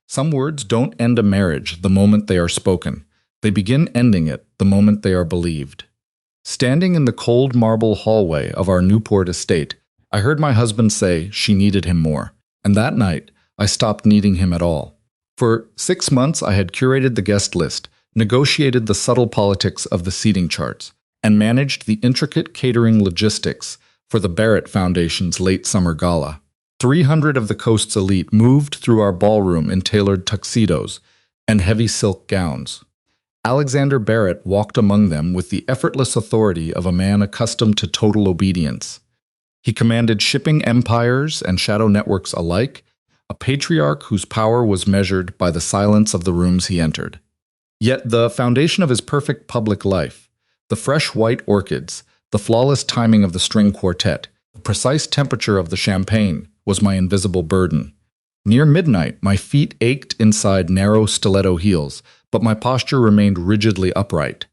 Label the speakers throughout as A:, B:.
A: Some words don't end a marriage the moment they are spoken. They begin ending it the moment they are believed. Standing in the cold marble hallway of our Newport estate, I heard my husband say she needed him more, and that night I stopped needing him at all. For 6 months I had curated the guest list, negotiated the subtle politics of the seating charts, and managed the intricate catering logistics for the Barrett Foundation's late summer gala. 300 of the coast's elite moved through our ballroom in tailored tuxedos and heavy silk gowns. Alexander Barrett walked among them with the effortless authority of a man accustomed to total obedience. He commanded shipping empires and shadow networks alike, a patriarch whose power was measured by the silence of the rooms he entered. Yet the foundation of his perfect public life, the fresh white orchids, the flawless timing of the string quartet, the precise temperature of the champagne, was my invisible burden. Near midnight, my feet ached inside narrow stiletto heels, but my posture remained rigidly upright.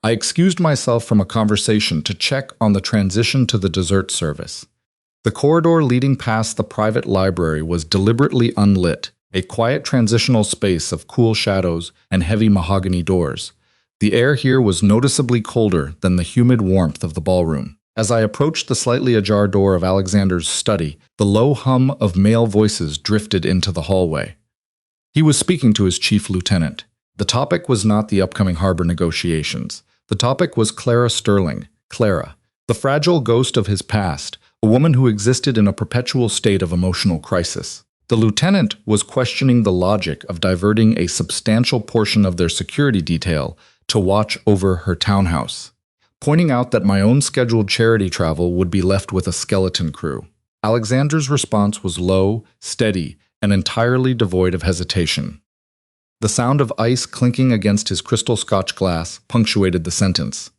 A: I excused myself from a conversation to check on the transition to the dessert service. The corridor leading past the private library was deliberately unlit, a quiet transitional space of cool shadows and heavy mahogany doors. The air here was noticeably colder than the humid warmth of the ballroom. As I approached the slightly ajar door of Alexander's study, the low hum of male voices drifted into the hallway. He was speaking to his chief lieutenant. The topic was not the upcoming harbor negotiations. The topic was Clara Sterling, Clara, the fragile ghost of his past, a woman who existed in a perpetual state of emotional crisis. The lieutenant was questioning the logic of diverting a substantial portion of their security detail to watch over her townhouse, pointing out that my own scheduled charity travel would be left with a skeleton crew. Alexander's response was low, steady, and entirely devoid of hesitation. The sound of ice clinking against his crystal Scotch glass punctuated the sentence.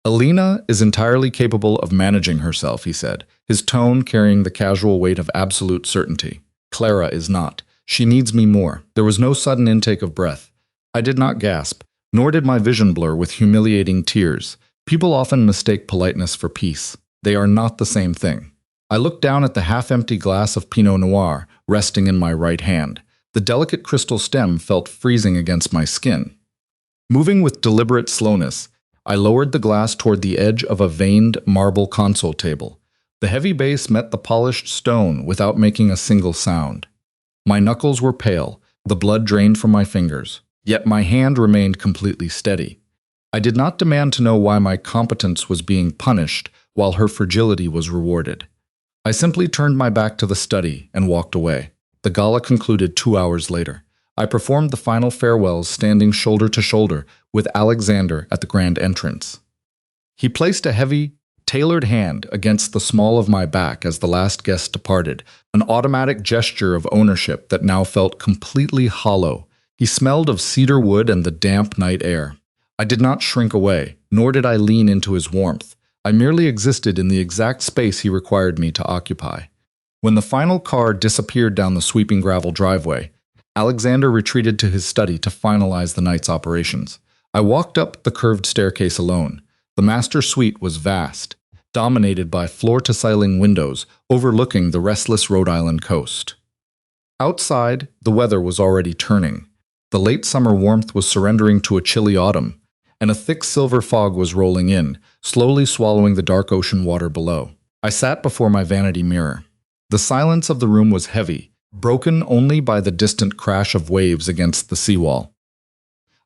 A: Elena is entirely capable of managing herself, he said, his tone carrying the casual weight of absolute certainty. Clara is not. She needs me more. There was no sudden intake of breath. I did not gasp, nor did my vision blur with humiliating tears. People often mistake politeness for peace. They are not the same thing. I looked down at the half-empty glass of Pinot Noir resting in my right hand. The delicate crystal stem felt freezing against my skin. Moving with deliberate slowness, I lowered the glass toward the edge of a veined marble console table. The heavy base met the polished stone without making a single sound. My knuckles were pale, the blood drained from my fingers, yet my hand remained completely steady. I did not demand to know why my competence was being punished while her fragility was rewarded. I simply turned my back to the study and walked away. The gala concluded 2 hours later. I performed the final farewells standing shoulder to shoulder with Alexander at the grand entrance. He placed a heavy, tailored hand against the small of my back as the last guest departed, an automatic gesture of ownership that now felt completely hollow. He smelled of cedar wood and the damp night air. I did not shrink away, nor did I lean into his warmth. I merely existed in the exact space he required me to occupy. When the final car disappeared down the sweeping gravel driveway, Alexander retreated to his study to finalize the night's operations. I walked up the curved staircase alone. The master suite was vast, dominated by floor-to-ceiling windows overlooking the restless Rhode Island coast. Outside, the weather was already turning. The late summer warmth was surrendering to a chilly autumn, and a thick silver fog was rolling in, slowly swallowing the dark ocean water below. I sat before my vanity mirror. The silence of the room was heavy, broken only by the distant crash of waves against the seawall.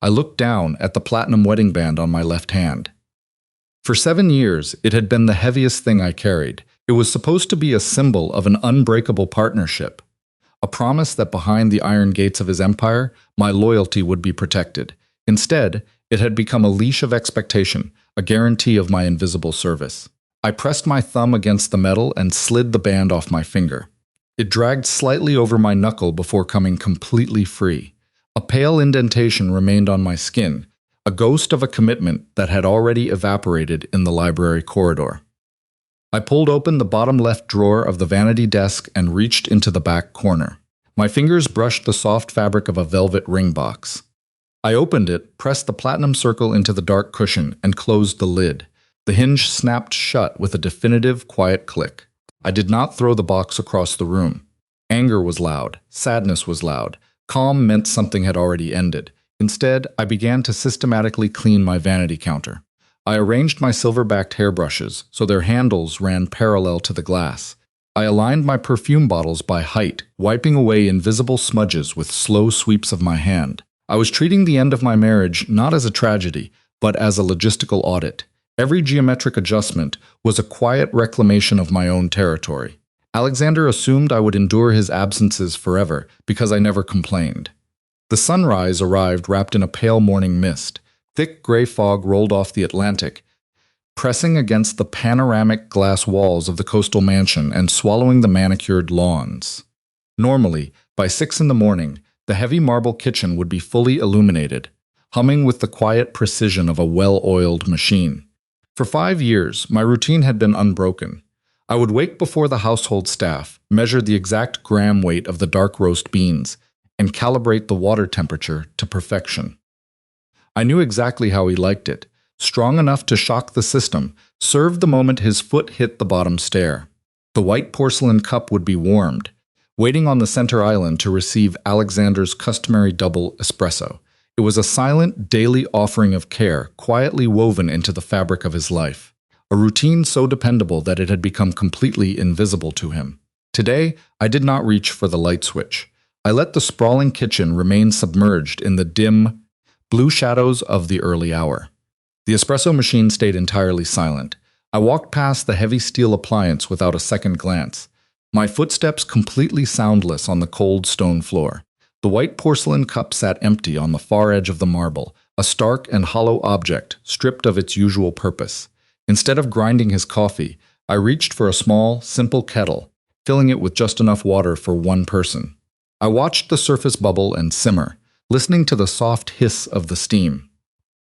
A: I looked down at the platinum wedding band on my left hand. For 7 years, it had been the heaviest thing I carried. It was supposed to be a symbol of an unbreakable partnership, a promise that behind the iron gates of his empire, my loyalty would be protected. Instead, it had become a leash of expectation, a guarantee of my invisible service. I pressed my thumb against the metal and slid the band off my finger. It dragged slightly over my knuckle before coming completely free. A pale indentation remained on my skin, a ghost of a commitment that had already evaporated in the library corridor. I pulled open the bottom left drawer of the vanity desk and reached into the back corner. My fingers brushed the soft fabric of a velvet ring box. I opened it, pressed the platinum circle into the dark cushion, and closed the lid. The hinge snapped shut with a definitive, quiet click. I did not throw the box across the room. Anger was loud. Sadness was loud. Calm meant something had already ended. Instead, I began to systematically clean my vanity counter. I arranged my silver-backed hairbrushes so their handles ran parallel to the glass. I aligned my perfume bottles by height, wiping away invisible smudges with slow sweeps of my hand. I was treating the end of my marriage not as a tragedy, but as a logistical audit. Every geometric adjustment was a quiet reclamation of my own territory. Alexander assumed I would endure his absences forever because I never complained. The sunrise arrived wrapped in a pale morning mist. Thick gray fog rolled off the Atlantic, pressing against the panoramic glass walls of the coastal mansion and swallowing the manicured lawns. Normally, by 6 in the morning, the heavy marble kitchen would be fully illuminated, humming with the quiet precision of a well-oiled machine. For 5 years, my routine had been unbroken. I would wake before the household staff, measure the exact gram weight of the dark roast beans, and calibrate the water temperature to perfection. I knew exactly how he liked it, strong enough to shock the system, served the moment his foot hit the bottom stair. The white porcelain cup would be warmed, waiting on the center island to receive Alexander's customary double espresso. It was a silent, daily offering of care, quietly woven into the fabric of his life, a routine so dependable that it had become completely invisible to him. Today, I did not reach for the light switch. I let the sprawling kitchen remain submerged in the dim, blue shadows of the early hour. The espresso machine stayed entirely silent. I walked past the heavy steel appliance without a second glance, my footsteps completely soundless on the cold stone floor. The white porcelain cup sat empty on the far edge of the marble, a stark and hollow object stripped of its usual purpose. Instead of grinding his coffee, I reached for a small, simple kettle, filling it with just enough water for one person. I watched the surface bubble and simmer, listening to the soft hiss of the steam.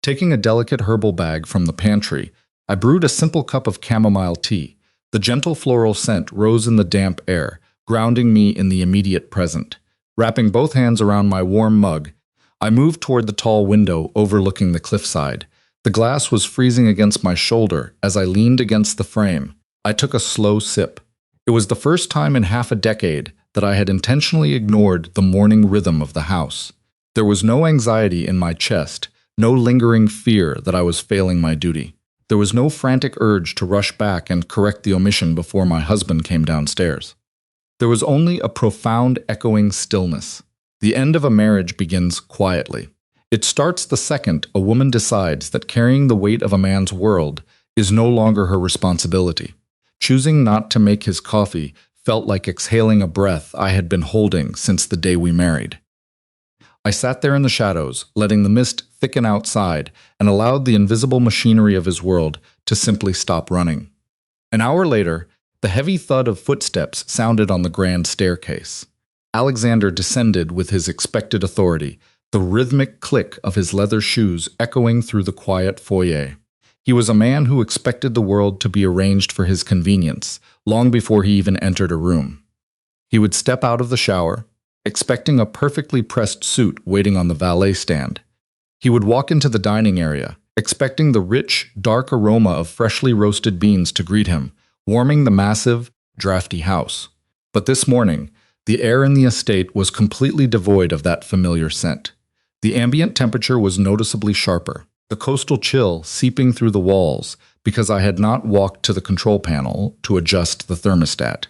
A: Taking a delicate herbal bag from the pantry, I brewed a simple cup of chamomile tea. The gentle floral scent rose in the damp air, grounding me in the immediate present. Wrapping both hands around my warm mug, I moved toward the tall window overlooking the cliffside. The glass was freezing against my shoulder as I leaned against the frame. I took a slow sip. It was the first time in half a decade that I had intentionally ignored the morning rhythm of the house. There was no anxiety in my chest, no lingering fear that I was failing my duty. There was no frantic urge to rush back and correct the omission before my husband came downstairs. There was only a profound echoing stillness. The end of a marriage begins quietly. It starts the second a woman decides that carrying the weight of a man's world is no longer her responsibility. Choosing not to make his coffee felt like exhaling a breath I had been holding since the day we married. I sat there in the shadows, letting the mist thicken outside, and allowed the invisible machinery of his world to simply stop running. An hour later, the heavy thud of footsteps sounded on the grand staircase. Alexander descended with his expected authority, the rhythmic click of his leather shoes echoing through the quiet foyer. He was a man who expected the world to be arranged for his convenience, long before he even entered a room. He would step out of the shower, expecting a perfectly pressed suit waiting on the valet stand. He would walk into the dining area, expecting the rich, dark aroma of freshly roasted beans to greet him, warming the massive, drafty house. But this morning, the air in the estate was completely devoid of that familiar scent. The ambient temperature was noticeably sharper, the coastal chill seeping through the walls because I had not walked to the control panel to adjust the thermostat.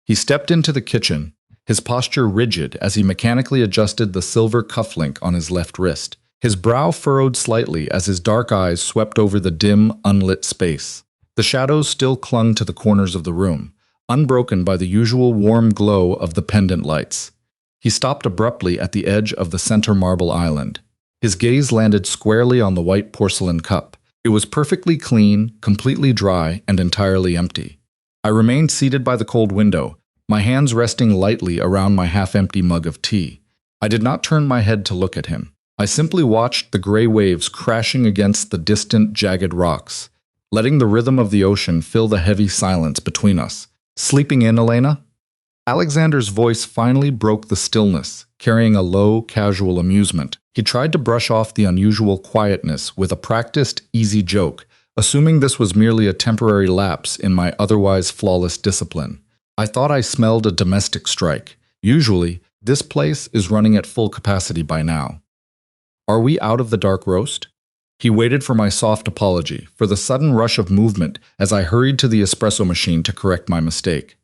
A: He stepped into the kitchen, his posture rigid as he mechanically adjusted the silver cufflink on his left wrist. His brow furrowed slightly as his dark eyes swept over the dim, unlit space. The shadows still clung to the corners of the room, unbroken by the usual warm glow of the pendant lights. He stopped abruptly at the edge of the center marble island. His gaze landed squarely on the white porcelain cup. It was perfectly clean, completely dry, and entirely empty. I remained seated by the cold window, my hands resting lightly around my half-empty mug of tea. I did not turn my head to look at him. I simply watched the gray waves crashing against the distant, jagged rocks, letting the rhythm of the ocean fill the heavy silence between us. "Sleeping in, Elena?" Alexander's voice finally broke the stillness, carrying a low, casual amusement. He tried to brush off the unusual quietness with a practiced, easy joke, assuming this was merely a temporary lapse in my otherwise flawless discipline. I thought I smelled a domestic strike. Usually, This place is running at full capacity by now. Are we out of the dark roast? He waited for my soft apology, for the sudden rush of movement as I hurried to the espresso machine to correct my mistake.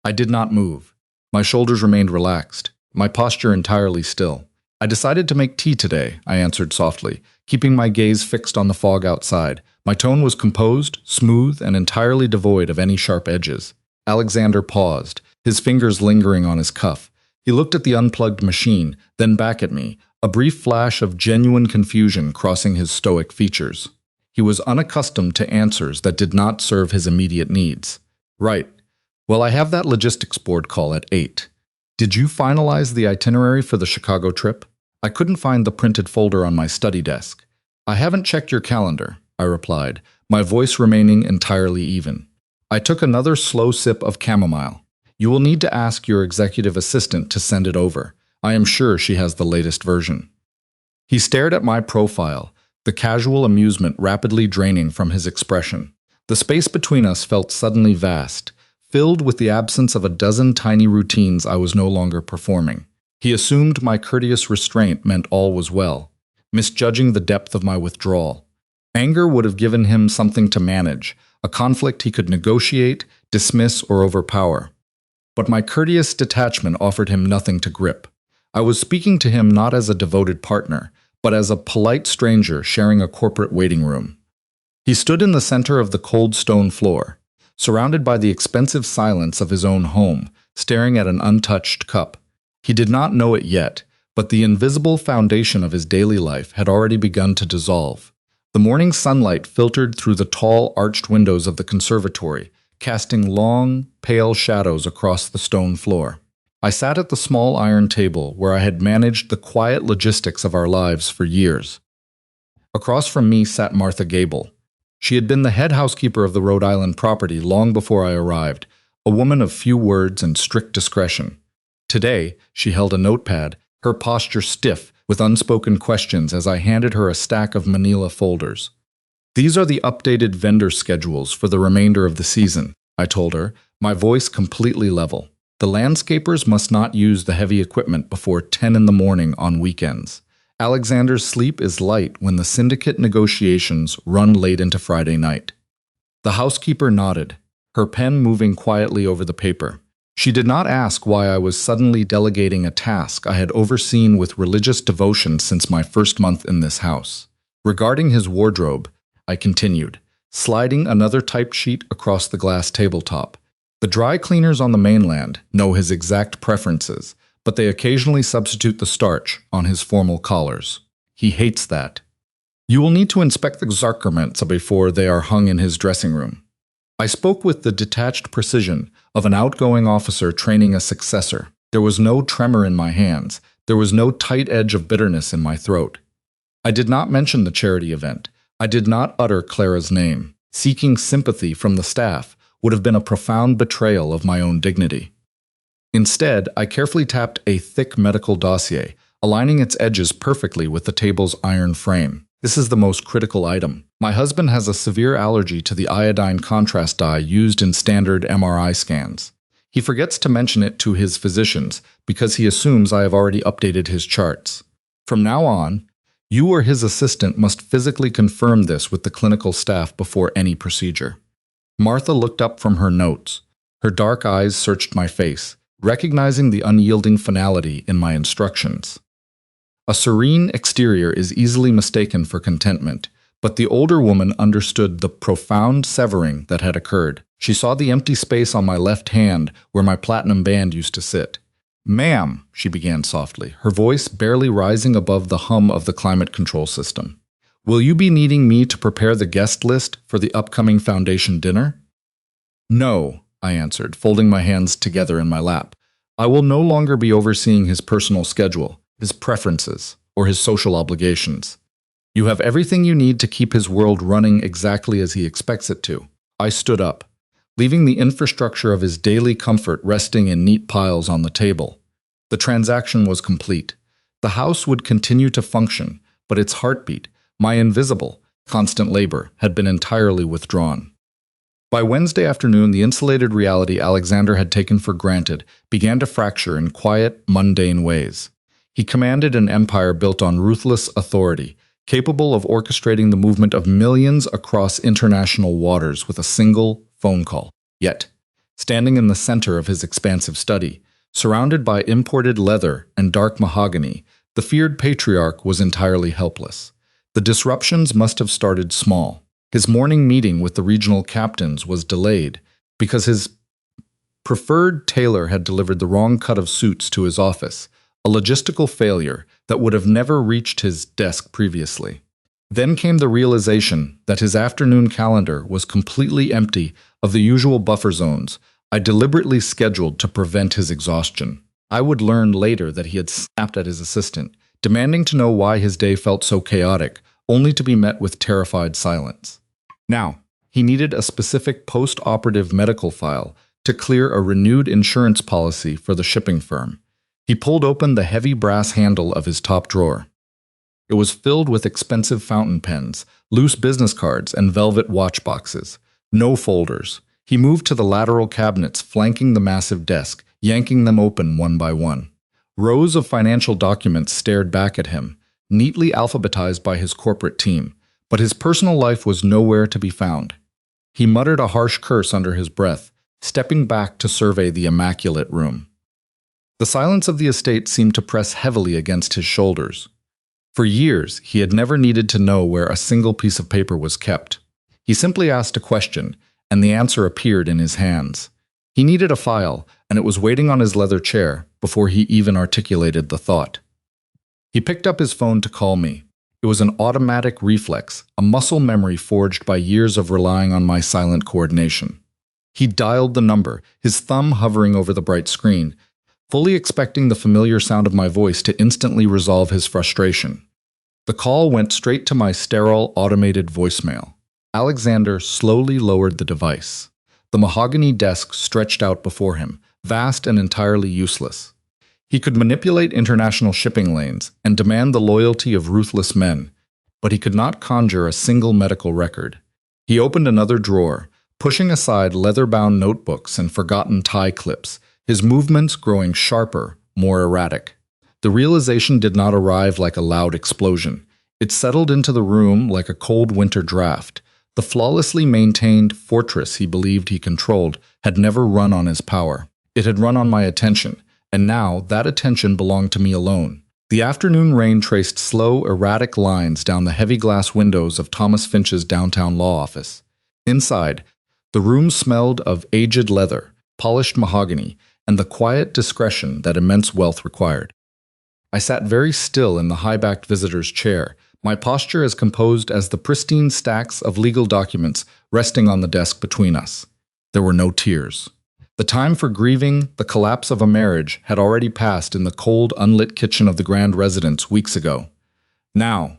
A: I did not move. My shoulders remained relaxed, my posture entirely still. I decided to make tea today, I answered softly, keeping my gaze fixed on the fog outside. My tone was composed, smooth, and entirely devoid of any sharp edges. Alexander paused, his fingers lingering on his cuff. He looked at the unplugged machine, then back at me, a brief flash of genuine confusion crossing his stoic features. He was unaccustomed to answers that did not serve his immediate needs. Right. Well, I have that logistics board call at 8. Did you finalize the itinerary for the Chicago trip? I couldn't find the printed folder on my study desk. I haven't checked your calendar, I replied, my voice remaining entirely even. I took another slow sip of chamomile. You will need to ask your executive assistant to send it over. I am sure she has the latest version. He stared at my profile, the casual amusement rapidly draining from his expression. The space between us felt suddenly vast, filled with the absence of a dozen tiny routines I was no longer performing. He assumed my courteous restraint meant all was well, misjudging the depth of my withdrawal. Anger would have given him something to manage, a conflict he could negotiate, dismiss, or overpower. But my courteous detachment offered him nothing to grip. I was speaking to him not as a devoted partner, but as a polite stranger sharing a corporate waiting room. He stood in the center of the cold stone floor, surrounded by the expensive silence of his own home, staring at an untouched cup. He did not know it yet, but the invisible foundation of his daily life had already begun to dissolve. The morning sunlight filtered through the tall, arched windows of the conservatory, casting long, pale shadows across the stone floor. I sat at the small iron table where I had managed the quiet logistics of our lives for years. Across from me sat Martha Gable. She had been the head housekeeper of the Rhode Island property long before I arrived, a woman of few words and strict discretion. Today, she held a notepad, her posture stiff with unspoken questions as I handed her a stack of manila folders. These are the updated vendor schedules for the remainder of the season, I told her, my voice completely level. The landscapers must not use the heavy equipment before 10 in the morning on weekends. Alexander's sleep is light when the syndicate negotiations run late into Friday night. The housekeeper nodded, her pen moving quietly over the paper. She did not ask why I was suddenly delegating a task I had overseen with religious devotion since my first month in this house. Regarding his wardrobe, I continued, sliding another typed sheet across the glass tabletop. The dry cleaners on the mainland know his exact preferences, but they occasionally substitute the starch on his formal collars. He hates that. You will need to inspect the garments before they are hung in his dressing room. I spoke with the detached precision of an outgoing officer training a successor. There was no tremor in my hands. There was no tight edge of bitterness in my throat. I did not mention the charity event. I did not utter Clara's name. Seeking sympathy from the staff would have been a profound betrayal of my own dignity. Instead, I carefully tapped a thick medical dossier, aligning its edges perfectly with the table's iron frame. This is the most critical item. My husband has a severe allergy to the iodine contrast dye used in standard MRI scans. He forgets to mention it to his physicians because he assumes I have already updated his charts. From now on, you or his assistant must physically confirm this with the clinical staff before any procedure. Martha looked up from her notes. Her dark eyes searched my face, recognizing the unyielding finality in my instructions. A serene exterior is easily mistaken for contentment, but the older woman understood the profound severing that had occurred. She saw the empty space on my left hand where my platinum band used to sit. "Ma'am," she began softly, her voice barely rising above the hum of the climate control system. "Will you be needing me to prepare the guest list for the upcoming foundation dinner?" "No," I answered, folding my hands together in my lap. "I will no longer be overseeing his personal schedule, his preferences, or his social obligations. You have everything you need to keep his world running exactly as he expects it to." I stood up, leaving the infrastructure of his daily comfort resting in neat piles on the table. The transaction was complete. The house would continue to function, but its heartbeat, my invisible, constant labor, had been entirely withdrawn. By Wednesday afternoon, the insulated reality Alexander had taken for granted began to fracture in quiet, mundane ways. He commanded an empire built on ruthless authority, capable of orchestrating the movement of millions across international waters with a single phone call. Yet, standing in the center of his expansive study, surrounded by imported leather and dark mahogany, the feared patriarch was entirely helpless. The disruptions must have started small. His morning meeting with the regional captains was delayed because his preferred tailor had delivered the wrong cut of suits to his office, a logistical failure that would have never reached his desk previously. Then came the realization that his afternoon calendar was completely empty of the usual buffer zones I deliberately scheduled to prevent his exhaustion. I would learn later that he had snapped at his assistant, demanding to know why his day felt so chaotic, only to be met with terrified silence. Now, he needed a specific post-operative medical file to clear a renewed insurance policy for the shipping firm. He pulled open the heavy brass handle of his top drawer. It was filled with expensive fountain pens, loose business cards, and velvet watch boxes. No folders. He moved to the lateral cabinets flanking the massive desk, yanking them open one by one. Rows of financial documents stared back at him, neatly alphabetized by his corporate team, but his personal life was nowhere to be found. He muttered a harsh curse under his breath, stepping back to survey the immaculate room. The silence of the estate seemed to press heavily against his shoulders. For years, he had never needed to know where a single piece of paper was kept. He simply asked a question, and the answer appeared in his hands. He needed a file, and it was waiting on his leather chair before he even articulated the thought. He picked up his phone to call me. It was an automatic reflex, a muscle memory forged by years of relying on my silent coordination. He dialed the number, his thumb hovering over the bright screen, fully expecting the familiar sound of my voice to instantly resolve his frustration. The call went straight to my sterile, automated voicemail. Alexander slowly lowered the device. The mahogany desk stretched out before him, vast and entirely useless. He could manipulate international shipping lanes and demand the loyalty of ruthless men, but he could not conjure a single medical record. He opened another drawer, pushing aside leather-bound notebooks and forgotten tie clips, his movements growing sharper, more erratic. The realization did not arrive like a loud explosion. It settled into the room like a cold winter draft. The flawlessly maintained fortress he believed he controlled had never run on his power. It had run on my attention, and now that attention belonged to me alone. The afternoon rain traced slow, erratic lines down the heavy glass windows of Thomas Finch's downtown law office. Inside, the room smelled of aged leather, polished mahogany, and the quiet discretion that immense wealth required. I sat very still in the high-backed visitor's chair, my posture as composed as the pristine stacks of legal documents resting on the desk between us. There were no tears. The time for grieving the collapse of a marriage had already passed in the cold, unlit kitchen of the grand residence weeks ago. Now,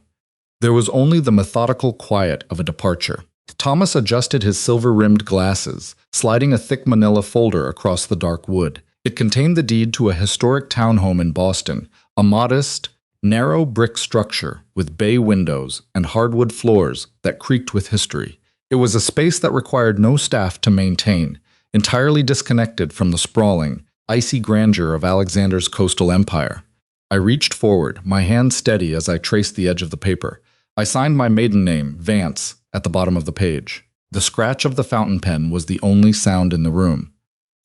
A: there was only the methodical quiet of a departure. Thomas adjusted his silver-rimmed glasses, sliding a thick manila folder across the dark wood. It contained the deed to a historic townhome in Boston, a modest, narrow brick structure with bay windows and hardwood floors that creaked with history. It was a space that required no staff to maintain, entirely disconnected from the sprawling, icy grandeur of Alexander's coastal empire. I reached forward, my hand steady as I traced the edge of the paper. I signed my maiden name, Vance, at the bottom of the page. The scratch of the fountain pen was the only sound in the room.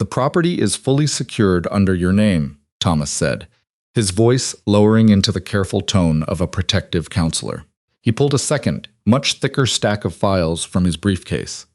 A: "The property is fully secured under your name," Thomas said, his voice lowering into the careful tone of a protective counselor. He pulled a second, much thicker stack of files from his briefcase.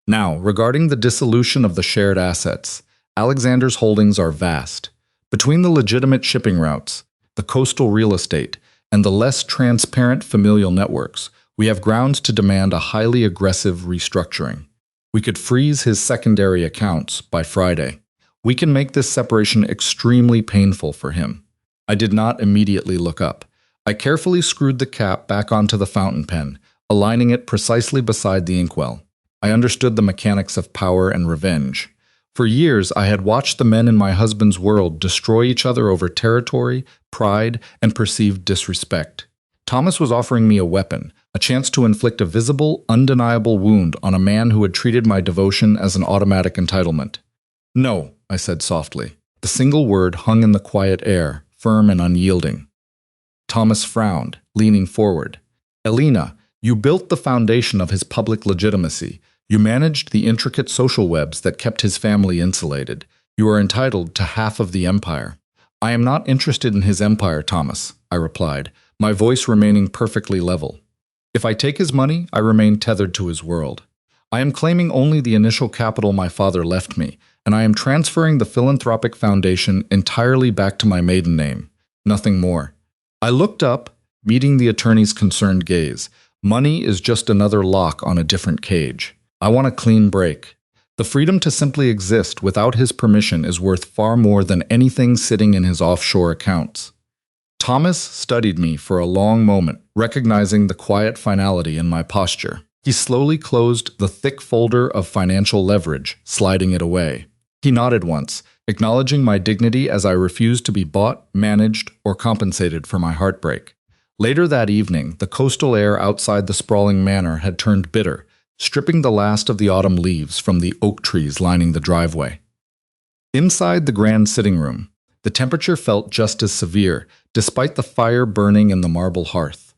A: "Now, regarding the dissolution of the shared assets, Alexander's holdings are vast. Between the legitimate shipping routes, the coastal real estate, and the less transparent familial networks, we have grounds to demand a highly aggressive restructuring. We could freeze his secondary accounts by Friday. We can make this separation extremely painful for him." I did not immediately look up. I carefully screwed the cap back onto the fountain pen, aligning it precisely beside the inkwell. I understood the mechanics of power and revenge. For years, I had watched the men in my husband's world destroy each other over territory, pride, and perceived disrespect. Thomas was offering me a weapon, a chance to inflict a visible, undeniable wound on a man who had treated my devotion as an automatic entitlement. "No," I said softly. The single word hung in the quiet air, firm and unyielding. Thomas frowned, leaning forward. "Elena, you built the foundation of his public legitimacy. You managed the intricate social webs that kept his family insulated. You are entitled to half of the empire." "I am not interested in his empire, Thomas," I replied, my voice remaining perfectly level. "If I take his money, I remain tethered to his world. I am claiming only the initial capital my father left me, and I am transferring the philanthropic foundation entirely back to my maiden name. Nothing more." I looked up, meeting the attorney's concerned gaze. Money is just another lock on a different cage. I want a clean break. The freedom to simply exist without his permission is worth far more than anything sitting in his offshore accounts. Thomas studied me for a long moment, recognizing the quiet finality in my posture. He slowly closed the thick folder of financial leverage, sliding it away. He nodded once, acknowledging my dignity as I refused to be bought, managed, or compensated for my heartbreak. Later that evening, the coastal air outside the sprawling manor had turned bitter, stripping the last of the autumn leaves from the oak trees lining the driveway. Inside the grand sitting room, the temperature felt just as severe, despite the fire burning in the marble hearth.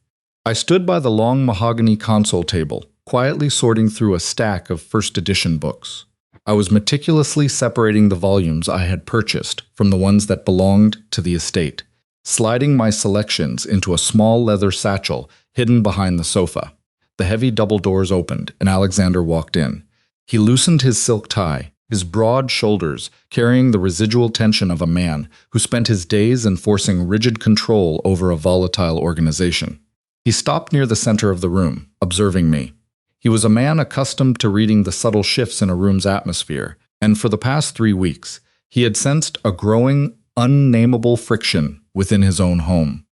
A: I stood by the long mahogany console table, quietly sorting through a stack of first edition books. I was meticulously separating the volumes I had purchased from the ones that belonged to the estate, sliding my selections into a small leather satchel hidden behind the sofa. The heavy double doors opened, and Alexander walked in. He loosened his silk tie, his broad shoulders carrying the residual tension of a man who spent his days enforcing rigid control over a volatile organization. He stopped near the center of the room, observing me. He was a man accustomed to reading the subtle shifts in a room's atmosphere, and for the past 3 weeks, he had sensed a growing, unnameable friction within his own home.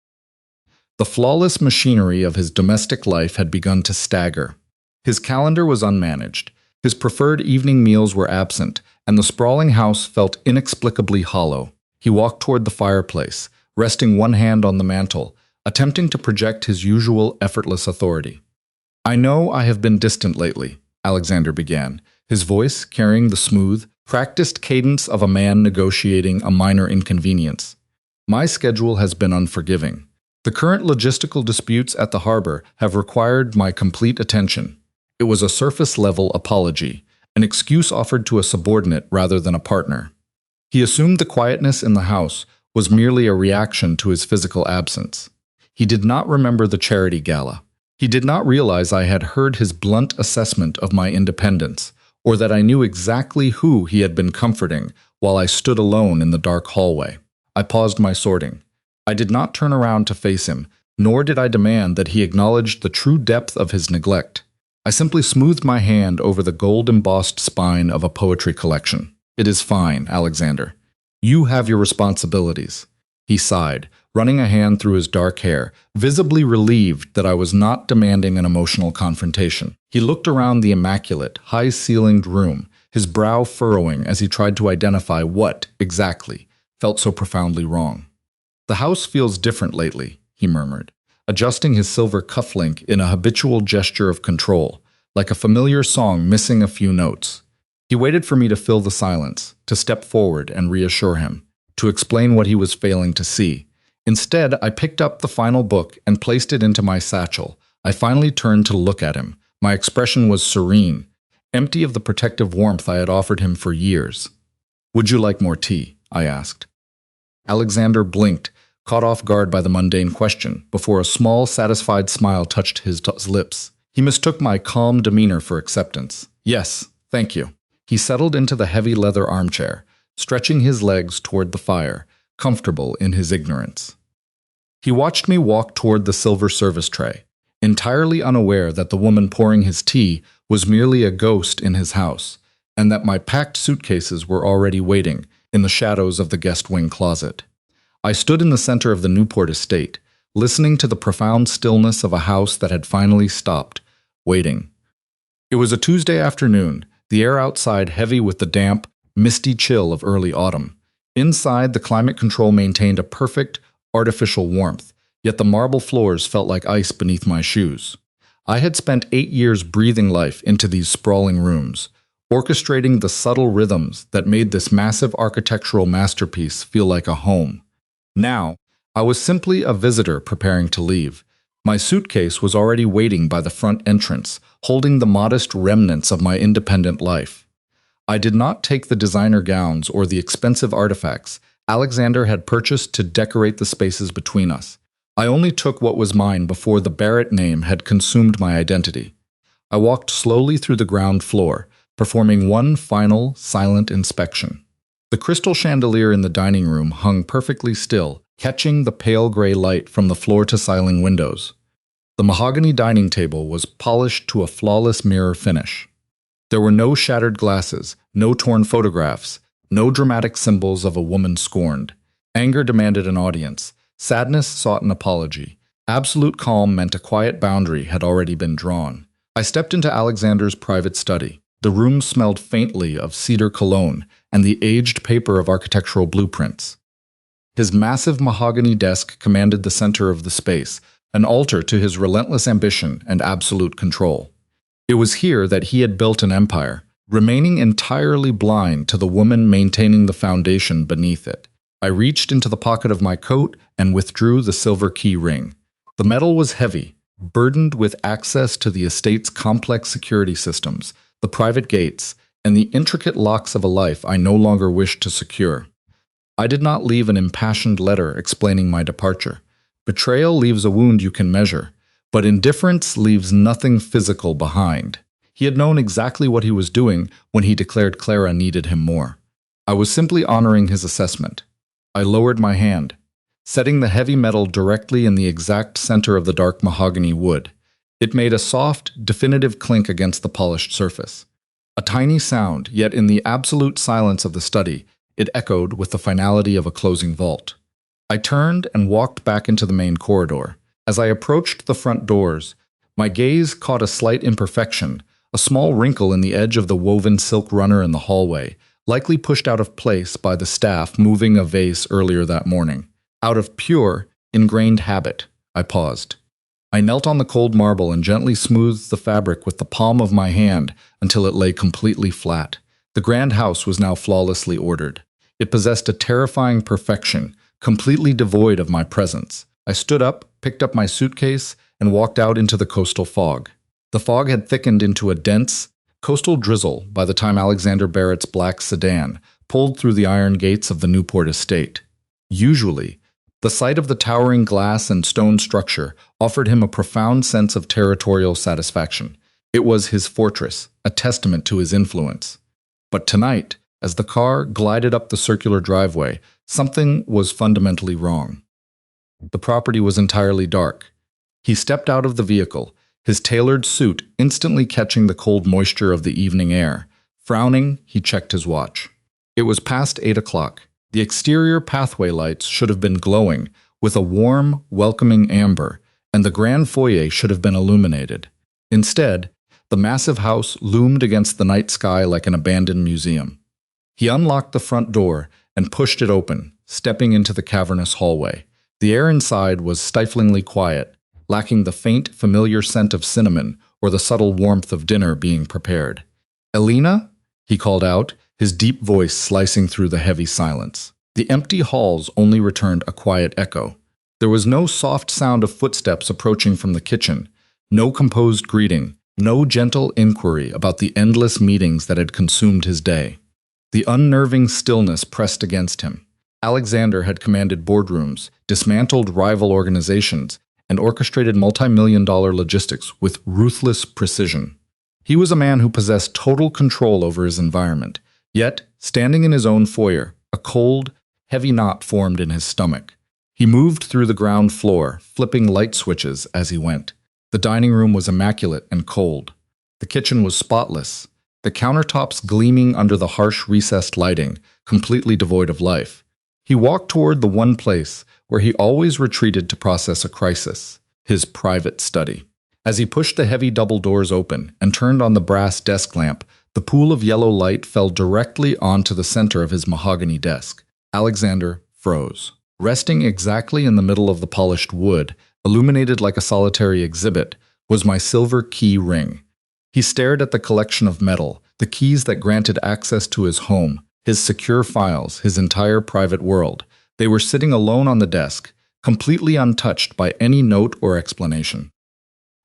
A: The flawless machinery of his domestic life had begun to stagger. His calendar was unmanaged, his preferred evening meals were absent, and the sprawling house felt inexplicably hollow. He walked toward the fireplace, resting one hand on the mantel, attempting to project his usual effortless authority. "I know I have been distant lately," Alexander began, his voice carrying the smooth, practiced cadence of a man negotiating a minor inconvenience. "My schedule has been unforgiving. The current logistical disputes at the harbor have required my complete attention." It was a surface-level apology, an excuse offered to a subordinate rather than a partner. He assumed the quietness in the house was merely a reaction to his physical absence. He did not remember the charity gala. He did not realize I had heard his blunt assessment of my independence, or that I knew exactly who he had been comforting while I stood alone in the dark hallway. I paused my sorting. I did not turn around to face him, nor did I demand that he acknowledge the true depth of his neglect. I simply smoothed my hand over the gold-embossed spine of a poetry collection. "It is fine, Alexander. You have your responsibilities." He sighed, running a hand through his dark hair, visibly relieved that I was not demanding an emotional confrontation. He looked around the immaculate, high-ceilinged room, his brow furrowing as he tried to identify what, exactly, felt so profoundly wrong. "The house feels different lately," he murmured, adjusting his silver cufflink in a habitual gesture of control, like a familiar song missing a few notes. He waited for me to fill the silence, to step forward and reassure him, to explain what he was failing to see. Instead, I picked up the final book and placed it into my satchel. I finally turned to look at him. My expression was serene, empty of the protective warmth I had offered him for years. "Would you like more tea?" I asked. Alexander blinked, caught off guard by the mundane question, before a small, satisfied smile touched his lips. He mistook my calm demeanor for acceptance. "Yes, thank you." He settled into the heavy leather armchair, stretching his legs toward the fire, comfortable in his ignorance. He watched me walk toward the silver service tray, entirely unaware that the woman pouring his tea was merely a ghost in his house, and that my packed suitcases were already waiting in the shadows of the guest wing closet. I stood in the center of the Newport estate, listening to the profound stillness of a house that had finally stopped, waiting. It was a Tuesday afternoon, the air outside heavy with the damp, misty chill of early autumn. Inside, the climate control maintained a perfect, artificial warmth, yet the marble floors felt like ice beneath my shoes. I had spent 8 years breathing life into these sprawling rooms, orchestrating the subtle rhythms that made this massive architectural masterpiece feel like a home. Now, I was simply a visitor preparing to leave. My suitcase was already waiting by the front entrance, holding the modest remnants of my independent life. I did not take the designer gowns or the expensive artifacts Alexander had purchased to decorate the spaces between us. I only took what was mine before the Barrett name had consumed my identity. I walked slowly through the ground floor, performing one final, silent inspection. The crystal chandelier in the dining room hung perfectly still, catching the pale gray light from the floor-to-ceiling windows. The mahogany dining table was polished to a flawless mirror finish. There were no shattered glasses, no torn photographs, no dramatic symbols of a woman scorned. Anger demanded an audience. Sadness sought an apology. Absolute calm meant a quiet boundary had already been drawn. I stepped into Alexander's private study. The room smelled faintly of cedar cologne and the aged paper of architectural blueprints. His massive mahogany desk commanded the center of the space, an altar to his relentless ambition and absolute control. It was here that he had built an empire, remaining entirely blind to the woman maintaining the foundation beneath it. I reached into the pocket of my coat and withdrew the silver key ring. The metal was heavy, burdened with access to the estate's complex security systems, the private gates, and the intricate locks of a life I no longer wished to secure. I did not leave an impassioned letter explaining my departure. Betrayal leaves a wound you can measure, but indifference leaves nothing physical behind. He had known exactly what he was doing when he declared Clara needed him more. I was simply honoring his assessment. I lowered my hand, setting the heavy metal directly in the exact center of the dark mahogany wood. It made a soft, definitive clink against the polished surface. A tiny sound, yet in the absolute silence of the study, it echoed with the finality of a closing vault. I turned and walked back into the main corridor. As I approached the front doors, my gaze caught a slight imperfection, a small wrinkle in the edge of the woven silk runner in the hallway, likely pushed out of place by the staff moving a vase earlier that morning. Out of pure, ingrained habit, I paused. I knelt on the cold marble and gently smoothed the fabric with the palm of my hand until it lay completely flat. The grand house was now flawlessly ordered. It possessed a terrifying perfection, completely devoid of my presence. I stood up, picked up my suitcase, and walked out into the coastal fog. The fog had thickened into a dense, coastal drizzle by the time Alexander Barrett's black sedan pulled through the iron gates of the Newport estate. Usually, the sight of the towering glass and stone structure offered him a profound sense of territorial satisfaction. It was his fortress, a testament to his influence. But tonight, as the car glided up the circular driveway, something was fundamentally wrong. The property was entirely dark. He stepped out of the vehicle, his tailored suit instantly catching the cold moisture of the evening air. Frowning, he checked his watch. It was past 8 o'clock. The exterior pathway lights should have been glowing with a warm, welcoming amber, and the grand foyer should have been illuminated. Instead, the massive house loomed against the night sky like an abandoned museum. He unlocked the front door and pushed it open, stepping into the cavernous hallway. The air inside was stiflingly quiet, lacking the faint, familiar scent of cinnamon or the subtle warmth of dinner being prepared. "Elena?" he called out, his deep voice slicing through the heavy silence. The empty halls only returned a quiet echo. There was no soft sound of footsteps approaching from the kitchen, no composed greeting, no gentle inquiry about the endless meetings that had consumed his day. The unnerving stillness pressed against him. Alexander had commanded boardrooms, dismantled rival organizations, and orchestrated multi-million-dollar logistics with ruthless precision. He was a man who possessed total control over his environment. Yet, standing in his own foyer, a cold, heavy knot formed in his stomach. He moved through the ground floor, flipping light switches as he went. The dining room was immaculate and cold. The kitchen was spotless, the countertops gleaming under the harsh recessed lighting, completely devoid of life. He walked toward the one place where he always retreated to process a crisis, his private study. As he pushed the heavy double doors open and turned on the brass desk lamp, the pool of yellow light fell directly onto the center of his mahogany desk. Alexander froze. Resting exactly in the middle of the polished wood, illuminated like a solitary exhibit, was my silver key ring. He stared at the collection of metal, the keys that granted access to his home, his secure files, his entire private world. They were sitting alone on the desk, completely untouched by any note or explanation.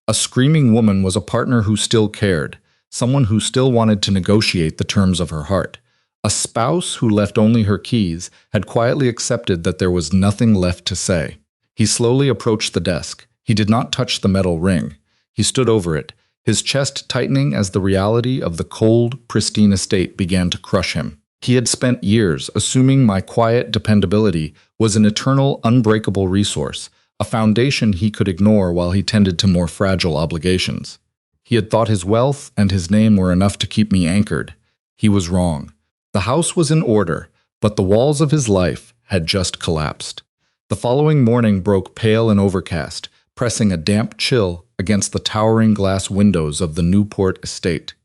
A: A screaming woman was a partner who still cared, someone who still wanted to negotiate the terms of her heart. A spouse who left only her keys had quietly accepted that there was nothing left to say. He slowly approached the desk. He did not touch the metal ring. He stood over it, his chest tightening as the reality of the cold, pristine estate began to crush him. He had spent years assuming my quiet dependability was an eternal, unbreakable resource, a foundation he could ignore while he tended to more fragile obligations. He had thought his wealth and his name were enough to keep me anchored. He was wrong. The house was in order, but the walls of his life had just collapsed. The following morning broke pale and overcast, pressing a damp chill against the towering glass windows of the Newport estate.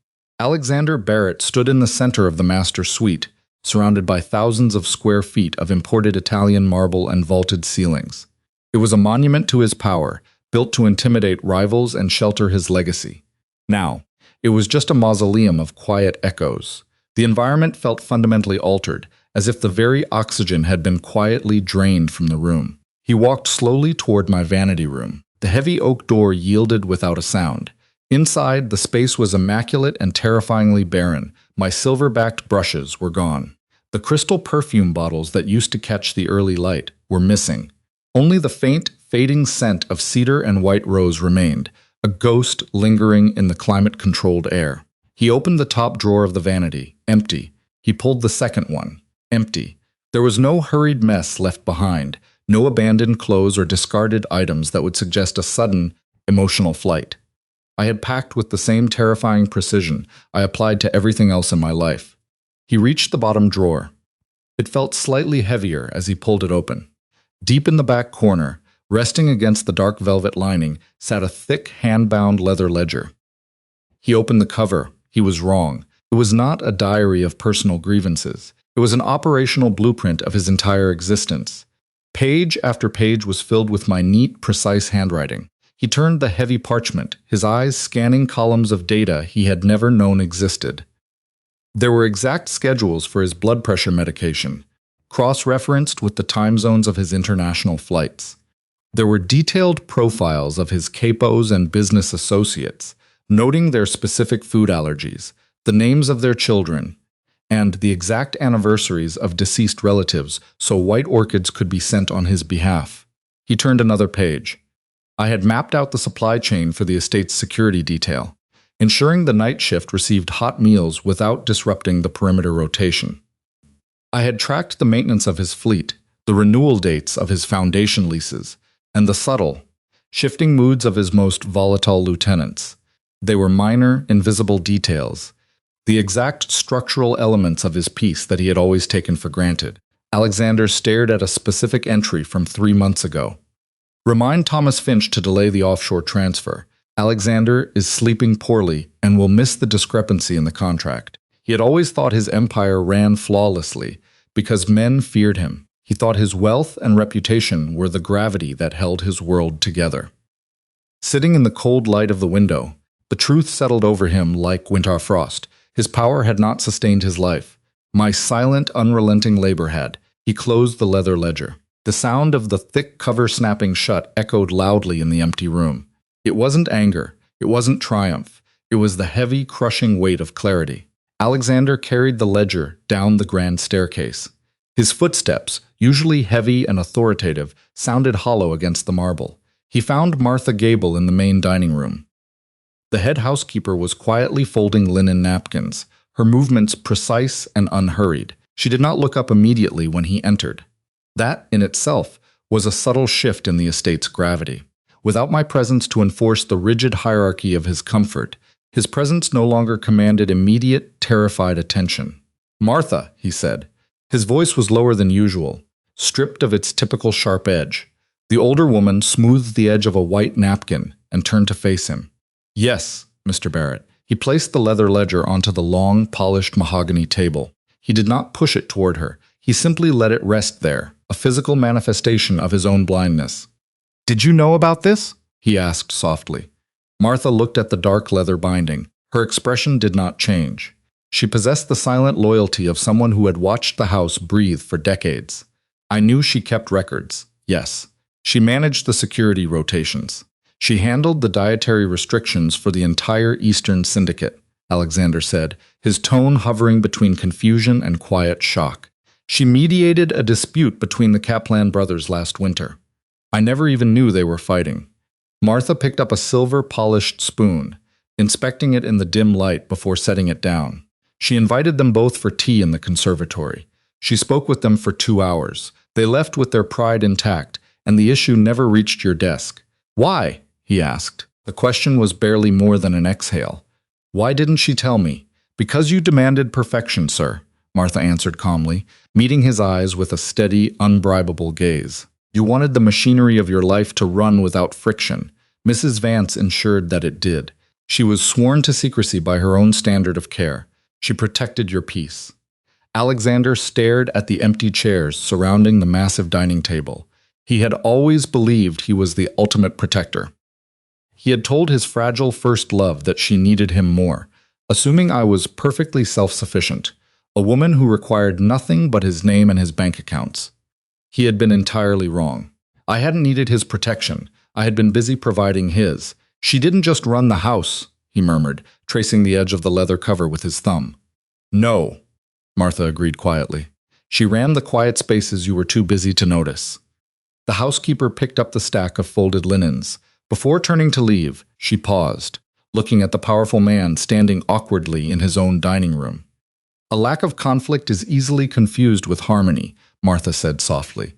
A: Alexander Barrett stood in the center of the master suite, surrounded by thousands of square feet of imported Italian marble and vaulted ceilings. It was a monument to his power, built to intimidate rivals and shelter his legacy. Now, it was just a mausoleum of quiet echoes. The environment felt fundamentally altered, as if the very oxygen had been quietly drained from the room. He walked slowly toward my vanity room. The heavy oak door yielded without a sound. Inside, the space was immaculate and terrifyingly barren. My silver-backed brushes were gone. The crystal perfume bottles that used to catch the early light were missing. Only the faint, fading scent of cedar and white rose remained, a ghost lingering in the climate-controlled air. He opened the top drawer of the vanity, empty. He pulled the second one, empty. There was no hurried mess left behind, no abandoned clothes or discarded items that would suggest a sudden, emotional flight. I had packed with the same terrifying precision I applied to everything else in my life. He reached the bottom drawer. It felt slightly heavier as he pulled it open. Deep in the back corner, resting against the dark velvet lining, sat a thick, hand-bound leather ledger. He opened the cover. He was wrong. It was not a diary of personal grievances. It was an operational blueprint of his entire existence. Page after page was filled with my neat, precise handwriting. He turned the heavy parchment, his eyes scanning columns of data he had never known existed. There were exact schedules for his blood pressure medication, cross-referenced with the time zones of his international flights. There were detailed profiles of his capos and business associates, noting their specific food allergies, the names of their children, and the exact anniversaries of deceased relatives so white orchids could be sent on his behalf. He turned another page. I had mapped out the supply chain for the estate's security detail, ensuring the night shift received hot meals without disrupting the perimeter rotation. I had tracked the maintenance of his fleet, the renewal dates of his foundation leases, and the subtle, shifting moods of his most volatile lieutenants. They were minor, invisible details, the exact structural elements of his piece that he had always taken for granted. Alexander stared at a specific entry from 3 months ago. Remind Thomas Finch to delay the offshore transfer. Alexander is sleeping poorly and will miss the discrepancy in the contract. He had always thought his empire ran flawlessly because men feared him. He thought his wealth and reputation were the gravity that held his world together. Sitting in the cold light of the window, the truth settled over him like winter frost. His power had not sustained his life. My silent, unrelenting labor had. He closed the leather ledger. The sound of the thick cover snapping shut echoed loudly in the empty room. It wasn't anger. It wasn't triumph. It was the heavy, crushing weight of clarity. Alexander carried the ledger down the grand staircase. His footsteps, usually heavy and authoritative, sounded hollow against the marble. He found Martha Gable in the main dining room. The head housekeeper was quietly folding linen napkins, her movements precise and unhurried. She did not look up immediately when he entered. That, in itself, was a subtle shift in the estate's gravity. Without my presence to enforce the rigid hierarchy of his comfort, his presence no longer commanded immediate, terrified attention. "Martha," he said. His voice was lower than usual, stripped of its typical sharp edge. The older woman smoothed the edge of a white napkin and turned to face him. "Yes, Mr. Barrett." He placed the leather ledger onto the long, polished mahogany table. He did not push it toward her. He simply let it rest there, a physical manifestation of his own blindness. "Did you know about this?" he asked softly. Martha looked at the dark leather binding. Her expression did not change. She possessed the silent loyalty of someone who had watched the house breathe for decades. I knew she kept records, yes. She managed the security rotations. She handled the dietary restrictions for the entire Eastern Syndicate, Alexander said, his tone hovering between confusion and quiet shock. She mediated a dispute between the Kaplan brothers last winter. I never even knew they were fighting. Martha picked up a silver-polished spoon, inspecting it in the dim light before setting it down. She invited them both for tea in the conservatory. She spoke with them for 2 hours. They left with their pride intact, and the issue never reached your desk. "Why?" he asked. The question was barely more than an exhale. "Why didn't she tell me?" "Because you demanded perfection, sir," Martha answered calmly, meeting his eyes with a steady, unbribable gaze. "You wanted the machinery of your life to run without friction. Mrs. Vance ensured that it did. She was sworn to secrecy by her own standard of care. She protected your peace." Alexander stared at the empty chairs surrounding the massive dining table. He had always believed he was the ultimate protector. He had told his fragile first love that she needed him more, assuming I was perfectly self-sufficient, a woman who required nothing but his name and his bank accounts. He had been entirely wrong. I hadn't needed his protection. I had been busy providing his. "She didn't just run the house," he murmured, tracing the edge of the leather cover with his thumb. "No," Martha agreed quietly. "She ran the quiet spaces you were too busy to notice." The housekeeper picked up the stack of folded linens. Before turning to leave, she paused, looking at the powerful man standing awkwardly in his own dining room. "A lack of conflict is easily confused with harmony," Martha said softly.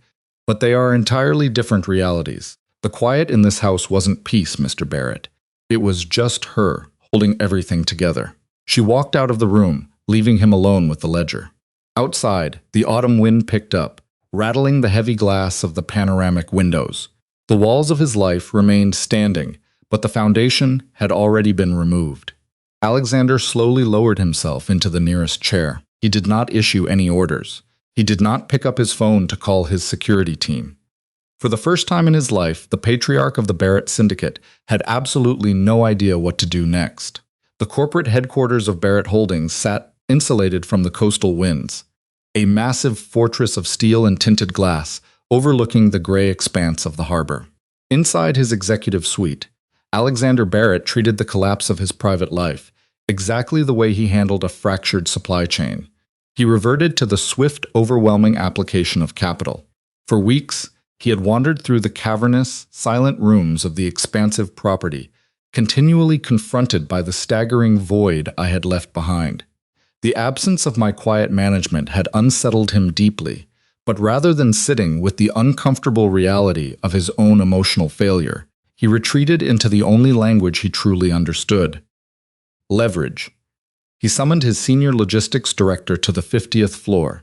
A: "But they are entirely different realities. The quiet in this house wasn't peace, Mr. Barrett. It was just her, holding everything together." She walked out of the room, leaving him alone with the ledger. Outside, the autumn wind picked up, rattling the heavy glass of the panoramic windows. The walls of his life remained standing, but the foundation had already been removed. Alexander slowly lowered himself into the nearest chair. He did not issue any orders. He did not pick up his phone to call his security team. For the first time in his life, the patriarch of the Barrett Syndicate had absolutely no idea what to do next. The corporate headquarters of Barrett Holdings sat insulated from the coastal winds, a massive fortress of steel and tinted glass overlooking the gray expanse of the harbor. Inside his executive suite, Alexander Barrett treated the collapse of his private life exactly the way he handled a fractured supply chain. He reverted to the swift, overwhelming application of capital. For weeks, he had wandered through the cavernous, silent rooms of the expansive property, continually confronted by the staggering void I had left behind. The absence of my quiet management had unsettled him deeply, but rather than sitting with the uncomfortable reality of his own emotional failure, he retreated into the only language he truly understood: leverage. He summoned his senior logistics director to the 50th floor.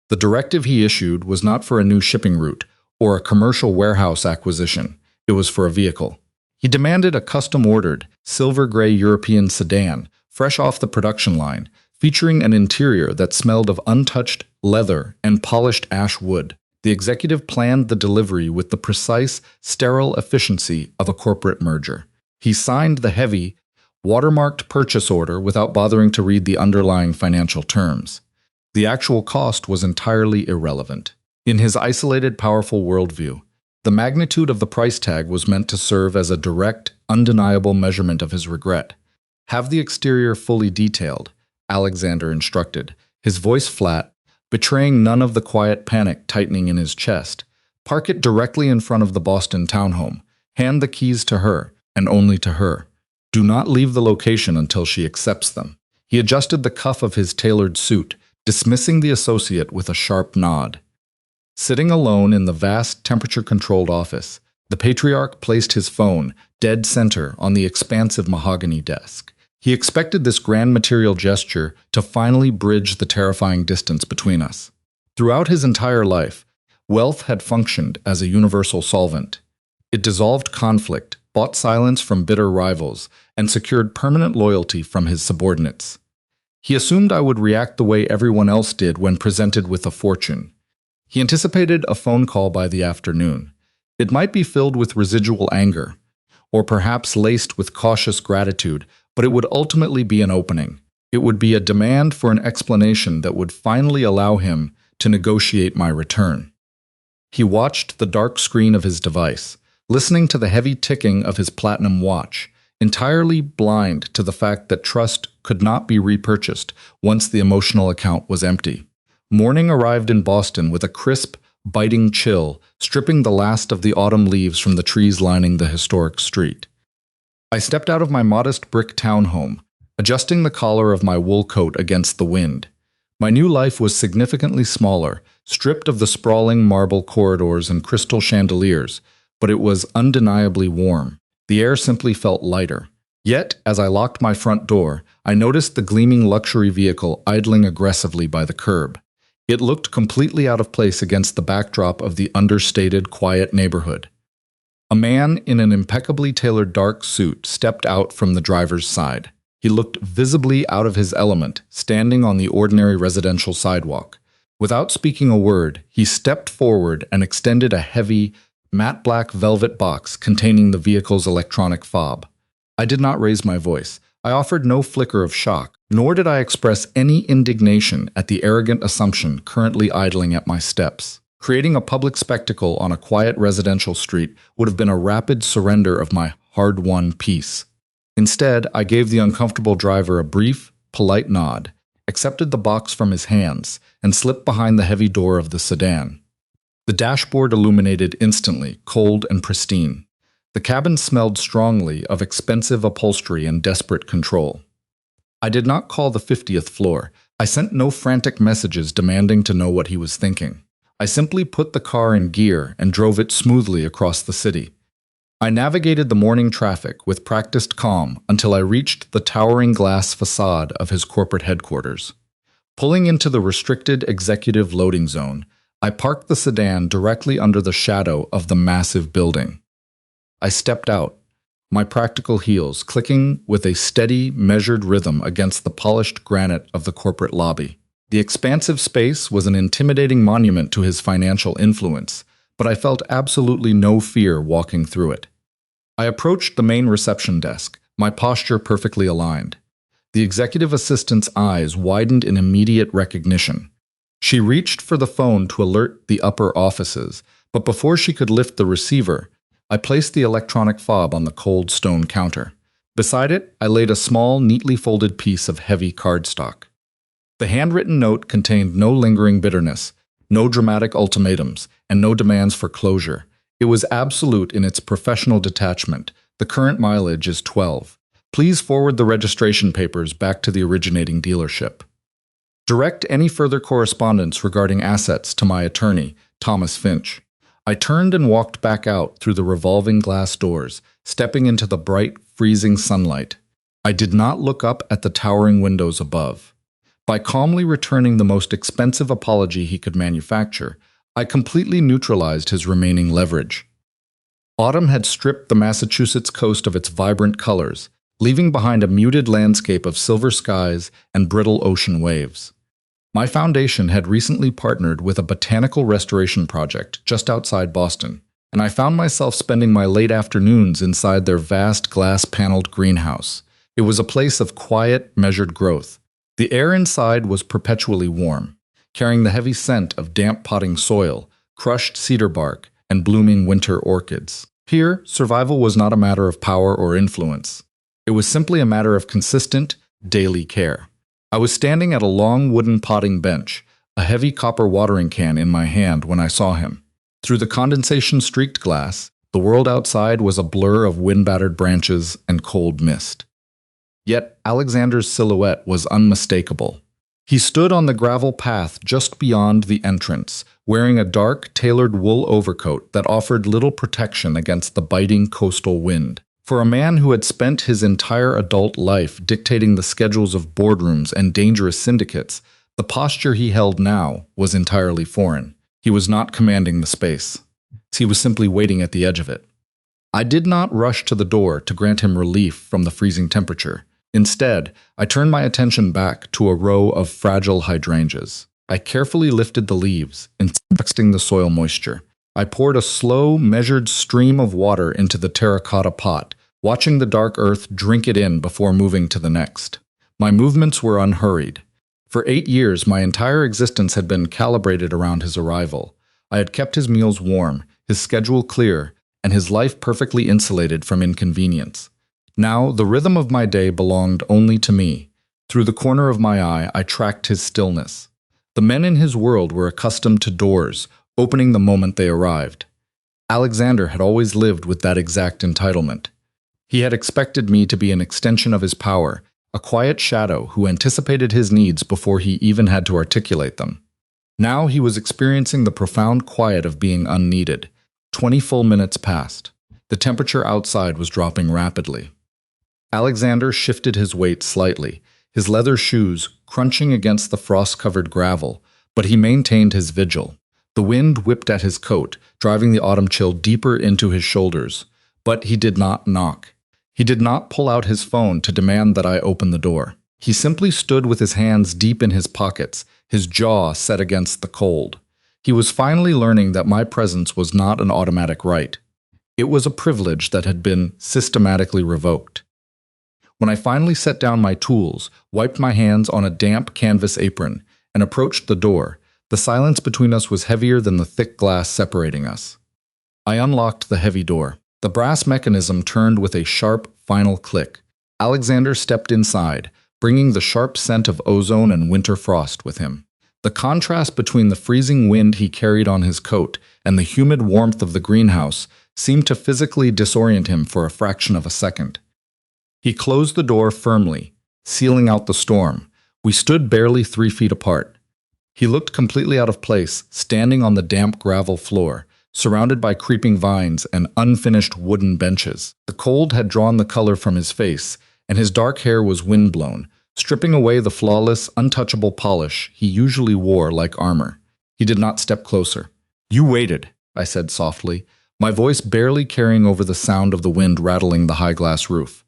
A: The directive he issued was not for a new shipping route or a commercial warehouse acquisition. It was for a vehicle. He demanded a custom-ordered, silver-gray European sedan, fresh off the production line, featuring an interior that smelled of untouched leather and polished ash wood. The executive planned the delivery with the precise, sterile efficiency of a corporate merger. He signed the heavy, watermarked purchase order without bothering to read the underlying financial terms. The actual cost was entirely irrelevant. In his isolated, powerful worldview, the magnitude of the price tag was meant to serve as a direct, undeniable measurement of his regret. "Have the exterior fully detailed," Alexander instructed, his voice flat, betraying none of the quiet panic tightening in his chest. "Park it directly in front of the Boston townhome. Hand the keys to her, and only to her. Do not leave the location until she accepts them." He adjusted the cuff of his tailored suit, dismissing the associate with a sharp nod. Sitting alone in the vast, temperature-controlled office, the patriarch placed his phone, dead center, on the expansive mahogany desk. He expected this grand material gesture to finally bridge the terrifying distance between us. Throughout his entire life, wealth had functioned as a universal solvent. It dissolved conflict, bought silence from bitter rivals, and secured permanent loyalty from his subordinates. He assumed I would react the way everyone else did when presented with a fortune. He anticipated a phone call by the afternoon. It might be filled with residual anger, or perhaps laced with cautious gratitude, but it would ultimately be an opening. It would be a demand for an explanation that would finally allow him to negotiate my return. He watched the dark screen of his device, listening to the heavy ticking of his platinum watch, entirely blind to the fact that trust could not be repurchased once the emotional account was empty. Morning arrived in Boston with a crisp, biting chill, stripping the last of the autumn leaves from the trees lining the historic street. I stepped out of my modest brick townhome, adjusting the collar of my wool coat against the wind. My new life was significantly smaller, stripped of the sprawling marble corridors and crystal chandeliers, but it was undeniably warm. The air simply felt lighter. Yet, as I locked my front door, I noticed the gleaming luxury vehicle idling aggressively by the curb. It looked completely out of place against the backdrop of the understated, quiet neighborhood. A man in an impeccably tailored dark suit stepped out from the driver's side. He looked visibly out of his element, standing on the ordinary residential sidewalk. Without speaking a word, he stepped forward and extended a heavy, matte black velvet box containing the vehicle's electronic fob. I did not raise my voice. I offered no flicker of shock, nor did I express any indignation at the arrogant assumption currently idling at my steps. Creating a public spectacle on a quiet residential street would have been a rapid surrender of my hard-won peace. Instead, I gave the uncomfortable driver a brief, polite nod, accepted the box from his hands, and slipped behind the heavy door of the sedan. The dashboard illuminated instantly, cold and pristine. The cabin smelled strongly of expensive upholstery and desperate control. I did not call the 50th floor. I sent no frantic messages demanding to know what he was thinking. I simply put the car in gear and drove it smoothly across the city. I navigated the morning traffic with practiced calm until I reached the towering glass facade of his corporate headquarters. Pulling into the restricted executive loading zone, I parked the sedan directly under the shadow of the massive building. I stepped out, my practical heels clicking with a steady, measured rhythm against the polished granite of the corporate lobby. The expansive space was an intimidating monument to his financial influence, but I felt absolutely no fear walking through it. I approached the main reception desk, my posture perfectly aligned. The executive assistant's eyes widened in immediate recognition. She reached for the phone to alert the upper offices, but before she could lift the receiver, I placed the electronic fob on the cold stone counter. Beside it, I laid a small, neatly folded piece of heavy cardstock. The handwritten note contained no lingering bitterness, no dramatic ultimatums, and no demands for closure. It was absolute in its professional detachment. The current mileage is 12. Please forward the registration papers back to the originating dealership. Direct any further correspondence regarding assets to my attorney, Thomas Finch. I turned and walked back out through the revolving glass doors, stepping into the bright, freezing sunlight. I did not look up at the towering windows above. By calmly returning the most expensive apology he could manufacture, I completely neutralized his remaining leverage. Autumn had stripped the Massachusetts coast of its vibrant colors, leaving behind a muted landscape of silver skies and brittle ocean waves. My foundation had recently partnered with a botanical restoration project just outside Boston, and I found myself spending my late afternoons inside their vast glass-paneled greenhouse. It was a place of quiet, measured growth. The air inside was perpetually warm, carrying the heavy scent of damp potting soil, crushed cedar bark, and blooming winter orchids. Here, survival was not a matter of power or influence. It was simply a matter of consistent, daily care. I was standing at a long wooden potting bench, a heavy copper watering can in my hand when I saw him. Through the condensation-streaked glass, the world outside was a blur of wind-battered branches and cold mist. Yet Alexander's silhouette was unmistakable. He stood on the gravel path just beyond the entrance, wearing a dark, tailored wool overcoat that offered little protection against the biting coastal wind. For a man who had spent his entire adult life dictating the schedules of boardrooms and dangerous syndicates, the posture he held now was entirely foreign. He was not commanding the space. He was simply waiting at the edge of it. I did not rush to the door to grant him relief from the freezing temperature. Instead, I turned my attention back to a row of fragile hydrangeas. I carefully lifted the leaves, inspecting the soil moisture. I poured a slow, measured stream of water into the terracotta pot, watching the dark earth drink it in before moving to the next. My movements were unhurried. For 8 years, my entire existence had been calibrated around his arrival. I had kept his meals warm, his schedule clear, and his life perfectly insulated from inconvenience. Now, the rhythm of my day belonged only to me. Through the corner of my eye, I tracked his stillness. The men in his world were accustomed to doors, opening the moment they arrived. Alexander had always lived with that exact entitlement. He had expected me to be an extension of his power, a quiet shadow who anticipated his needs before he even had to articulate them. Now he was experiencing the profound quiet of being unneeded. 20 full minutes passed. The temperature outside was dropping rapidly. Alexander shifted his weight slightly, his leather shoes crunching against the frost-covered gravel, but he maintained his vigil. The wind whipped at his coat, driving the autumn chill deeper into his shoulders. But he did not knock. He did not pull out his phone to demand that I open the door. He simply stood with his hands deep in his pockets, his jaw set against the cold. He was finally learning that my presence was not an automatic right. It was a privilege that had been systematically revoked. When I finally set down my tools, wiped my hands on a damp canvas apron, and approached the door, the silence between us was heavier than the thick glass separating us. I unlocked the heavy door. The brass mechanism turned with a sharp, final click. Alexander stepped inside, bringing the sharp scent of ozone and winter frost with him. The contrast between the freezing wind he carried on his coat and the humid warmth of the greenhouse seemed to physically disorient him for a fraction of a second. He closed the door firmly, sealing out the storm. We stood barely 3 feet apart. He looked completely out of place, standing on the damp gravel floor, surrounded by creeping vines and unfinished wooden benches. The cold had drawn the color from his face, and his dark hair was windblown, stripping away the flawless, untouchable polish he usually wore like armor. He did not step closer. "You waited," I said softly, my voice barely carrying over the sound of the wind rattling the high glass roof.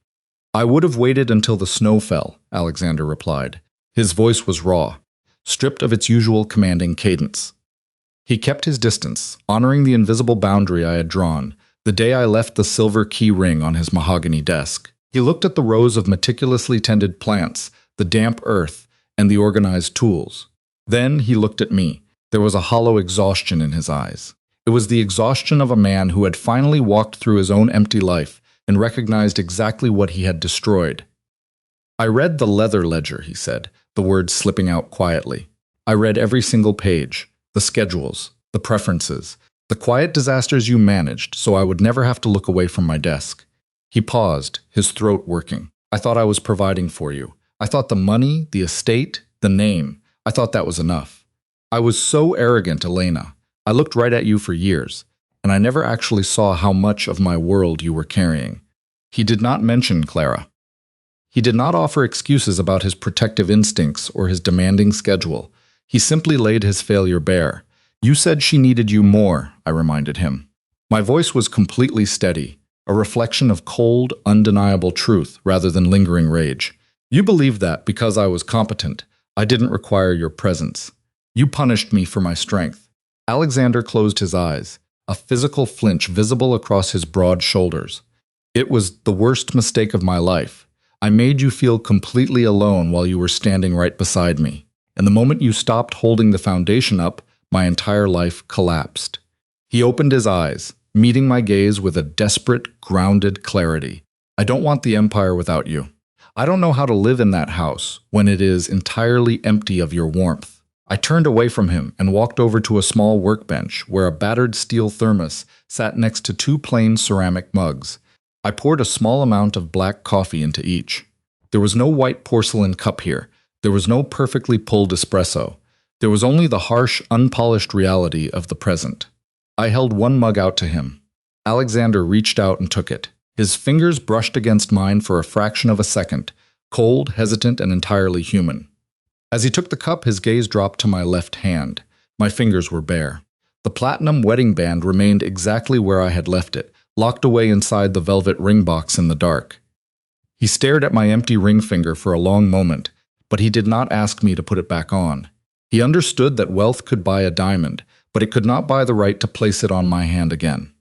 A: "I would have waited until the snow fell," Alexander replied. His voice was raw, stripped of its usual commanding cadence. He kept his distance, honoring the invisible boundary I had drawn, the day I left the silver key ring on his mahogany desk. He looked at the rows of meticulously tended plants, the damp earth, and the organized tools. Then he looked at me. There was a hollow exhaustion in his eyes. It was the exhaustion of a man who had finally walked through his own empty life and recognized exactly what he had destroyed. "I read the leather ledger," he said, the words slipping out quietly. "I read every single page, the schedules, the preferences, the quiet disasters you managed, so I would never have to look away from my desk." He paused, his throat working. "I thought I was providing for you. I thought the money, the estate, the name, I thought that was enough. I was so arrogant, Elena. I looked right at you for years, and I never actually saw how much of my world you were carrying." He did not mention Clara. He did not offer excuses about his protective instincts or his demanding schedule. He simply laid his failure bare. "You said she needed you more," I reminded him. My voice was completely steady, a reflection of cold, undeniable truth rather than lingering rage. "You believed that because I was competent. I didn't require your presence. You punished me for my strength." Alexander closed his eyes, a physical flinch visible across his broad shoulders. "It was the worst mistake of my life. I made you feel completely alone while you were standing right beside me. And the moment you stopped holding the foundation up, my entire life collapsed." He opened his eyes, meeting my gaze with a desperate, grounded clarity. "I don't want the empire without you. I don't know how to live in that house when it is entirely empty of your warmth." I turned away from him and walked over to a small workbench where a battered steel thermos sat next to 2 plain ceramic mugs. I poured a small amount of black coffee into each. There was no white porcelain cup here. There was no perfectly pulled espresso. There was only the harsh, unpolished reality of the present. I held one mug out to him. Alexander reached out and took it. His fingers brushed against mine for a fraction of a second, cold, hesitant, and entirely human. As he took the cup, his gaze dropped to my left hand. My fingers were bare. The platinum wedding band remained exactly where I had left it, locked away inside the velvet ring box in the dark. He stared at my empty ring finger for a long moment, but he did not ask me to put it back on. He understood that wealth could buy a diamond, but it could not buy the right to place it on my hand again.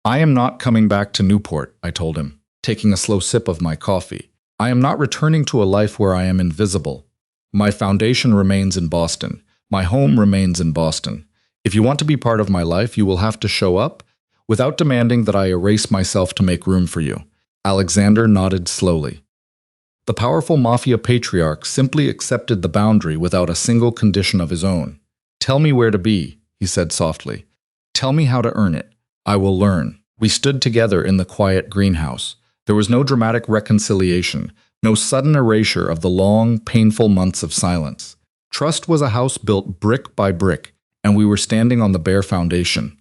A: I am not coming back to Newport, I told him, taking a slow sip of my coffee. I am not returning to a life where I am invisible. My foundation remains in Boston. My home remains in Boston. If you want to be part of my life, you will have to show up without demanding that I erase myself to make room for you. Alexander nodded slowly. The powerful Mafia patriarch simply accepted the boundary without a single condition of his own. Tell me where to be, he said softly. Tell me how to earn it. I will learn. We stood together in the quiet greenhouse. There was no dramatic reconciliation, no sudden erasure of the long, painful months of silence. Trust was a house built brick by brick, and we were standing on the bare foundation.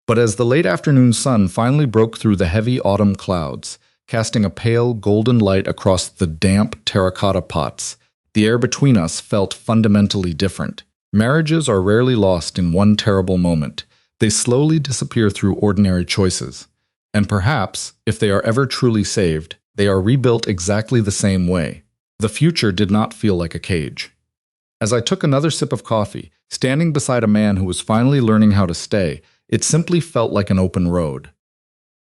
A: But as the late afternoon sun finally broke through the heavy autumn clouds, casting a pale, golden light across the damp terracotta pots, the air between us felt fundamentally different. Marriages are rarely lost in one terrible moment. They slowly disappear through ordinary choices. And perhaps, if they are ever truly saved, they are rebuilt exactly the same way. The future did not feel like a cage. As I took another sip of coffee, standing beside a man who was finally learning how to stay, it simply felt like an open road.